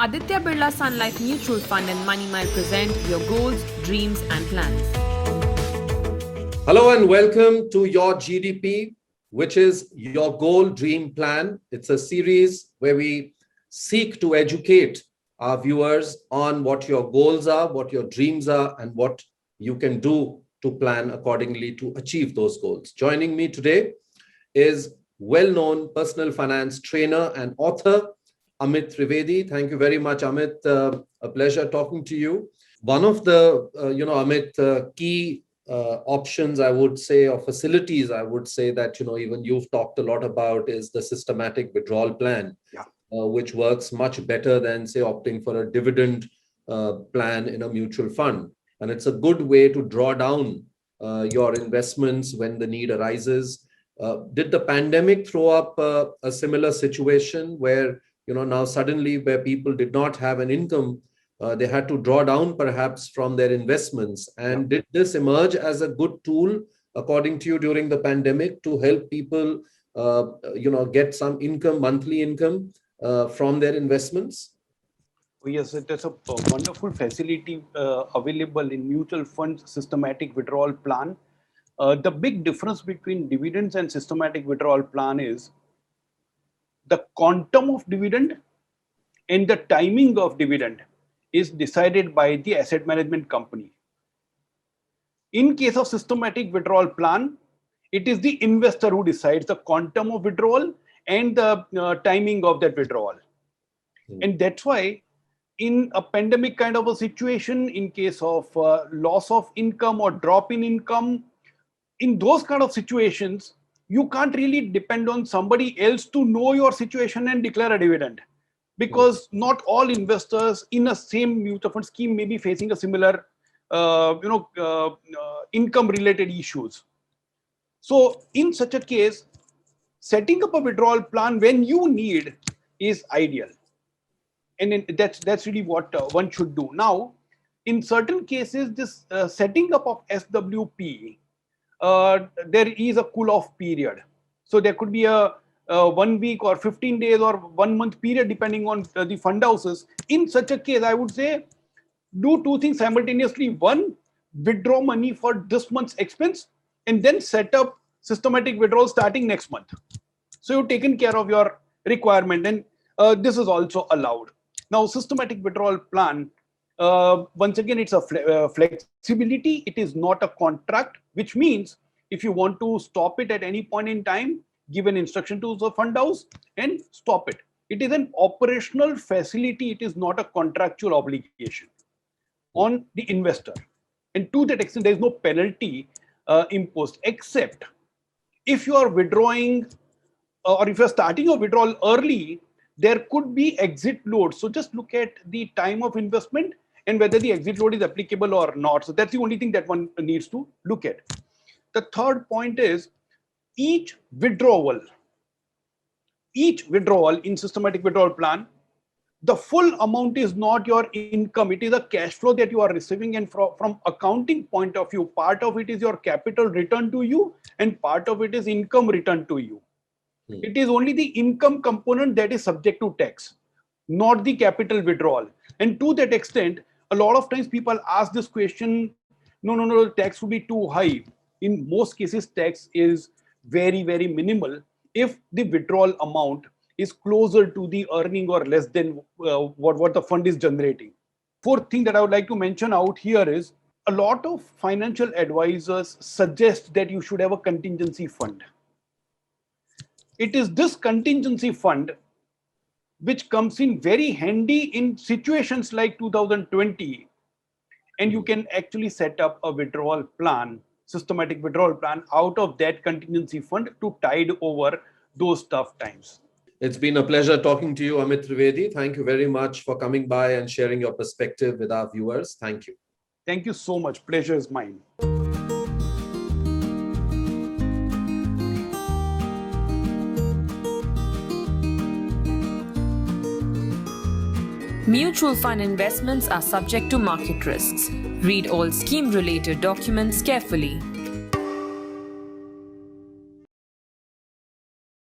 Aditya Birla Sun Life Mutual Fund and Money Mile present your goals, dreams, and plans. Hello and welcome to Your GDP, which is your goal, dream, plan. It's a series where we seek to educate our viewers on what your goals are, what your dreams are, and what you can do to plan accordingly to achieve those goals. Joining me today is well-known personal finance trainer and author, Amit Trivedi. Thank you very much, Amit. A pleasure talking to you. One of the, Amit, key options, I would say, or facilities, I would say that, even you've talked a lot about is the systematic withdrawal plan, which works much better than, say, opting for a dividend plan in a mutual fund. And it's a good way to draw down your investments when the need arises. Did the pandemic throw up a similar situation where, now suddenly where people did not have an income, they had to draw down perhaps from their investments? And did this emerge as a good tool, according to you, during the pandemic to help people, get some income, monthly income from their investments? Yes, it is a wonderful facility available in mutual funds systematic withdrawal plan. The big difference between dividends and systematic withdrawal plan is the quantum of dividend and the timing of dividend is decided by the asset management company. In case of systematic withdrawal plan, it is the investor who decides the quantum of withdrawal and the timing of that withdrawal. And that's why in a pandemic kind of a situation, in case of loss of income or drop in income, in those kind of situations, you can't really depend on somebody else to know your situation and declare a dividend, because not all investors in a same mutual fund scheme may be facing a similar income related issues. So in such a case, setting up a withdrawal plan when you need is ideal. And that's really what one should do. Now, in certain cases, this setting up of SWP, there is a cool-off period. So there could be a 1 week or 15 days or 1 month period, depending on the fund houses. In such a case, I would say, do two things simultaneously. One, withdraw money for this month's expense, and then set up systematic withdrawal starting next month. So you've taken care of your requirement, and this is also allowed. Now, systematic withdrawal plan, once again, it's a flexibility. It is not a contract, which means if you want to stop it at any point in time, give an instruction to the fund house and stop it. It is an operational facility. It is not a contractual obligation on the investor. And to that extent, there is no penalty imposed, except if you are withdrawing or if you are starting a withdrawal early, there could be exit load. So just look at the time of investment and whether the exit load is applicable or not. So that's the only thing that one needs to look at. The third point is each withdrawal in systematic withdrawal plan, the full amount is not your income. It is a cash flow that you are receiving, and from accounting point of view, part of it is your capital return to you and part of it is income return to you. It is only the income component that is subject to tax, not the capital withdrawal. And to that extent, a lot of times people ask this question, no, tax would be too high. In most cases, tax is very, very minimal if the withdrawal amount is closer to the earning or less than what the fund is generating. Fourth thing that I would like to mention out here is a lot of financial advisors suggest that you should have a contingency fund. It is this contingency fund which comes in very handy in situations like 2020, and you can actually set up a withdrawal plan, systematic withdrawal plan out of that contingency fund to tide over those tough times. It's been a pleasure talking to you, Amit Trivedi. Thank you very much for coming by and sharing your perspective with our viewers. Thank you. Thank you so much. Pleasure is mine. Mutual fund investments are subject to market risks. Read all scheme-related documents carefully.